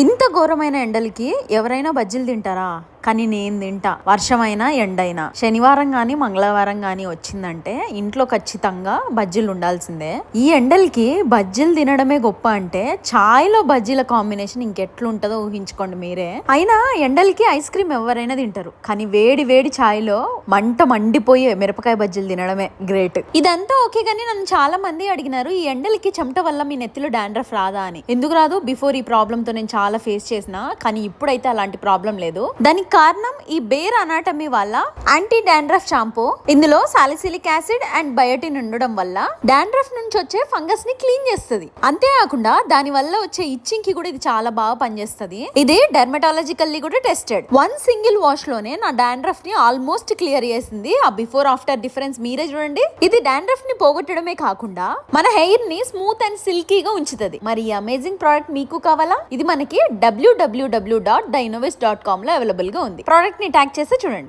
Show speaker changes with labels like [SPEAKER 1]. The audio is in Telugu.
[SPEAKER 1] ఇంత ఘోరమైన ఎండలకి ఎవరైనా బజ్జీలు తింటారా? కానీ నేను తింటా. వర్షమైనా ఎండైనా శనివారం గాని మంగళవారం గాని వచ్చిందంటే ఇంట్లో ఖచ్చితంగా బజ్జీలు ఉండాల్సిందే. ఈ ఎండలకి బజ్జీలు తినడమే గొప్ప అంటే చాయ్లో బజ్జీల కాంబినేషన్ ఇంకెట్లుంటదో ఊహించుకోండి మీరే. అయినా ఎండలకి ఐస్ క్రీమ్ ఎవరైనా తింటారు, కానీ వేడి వేడి చాయ్లో మండిపోయే మిరపకాయ బజ్జీలు తినడమే గ్రేట్. ఇదంతా ఓకే, కానీ నన్ను చాలా మంది అడిగినారు, ఈ ఎండలకి చెమట వల్ల మీ నెత్తిలో డాండ్రఫ్ రాదా అని. ఎందుకు రాదు? బిఫోర్ ఈ ప్రాబ్లమ్ తో నేను చాలా ఫేస్ చేసిన, కానీ ఇప్పుడైతే అలాంటి ప్రాబ్లం లేదు. దానికి కారణం ఈ బేర్ అనాటమీ వల్ల యాంటీ డాండ్రఫ్ షాంపూ. ఇందులో సాలిసిలిక్ యాసిడ్ అండ్ బయోటిన్ ఉండడం వల్ల డాండ్రఫ్ నుంచి వచ్చే ఫంగస్ ని క్లీన్ చేస్తుంది. అంతేకాకుండా దాని వల్ల వచ్చే ఇచ్చింగ్ కి కూడా ఇది చాలా బాగా పనిచేస్తుంది. ఇది డెర్మటాలజికల్లీ కూడా టెస్టెడ్. వన్ సింగిల్ వాష్ లోనే నా డాండ్రఫ్ ని ఆల్మోస్ట్ క్లియర్ చేసింది. ఆ బిఫోర్ ఆఫ్టర్ డిఫరెన్స్ మీరే చూడండి. ఇది డాండ్రఫ్ ని పోగొట్టడమే కాకుండా మన హెయిర్ ని స్మూత్ అండ్ సిల్కీగా ఉంచుతుంది. మరి ఈ అమేజింగ్ ప్రోడక్ట్ మీకు కావాలా? ఇది మనకి www.dynovist.com లో అవైలబుల్ గా ఉంది. ప్రోడక్ట్ ని ట్యాగ్ చేస్తే చూడండి.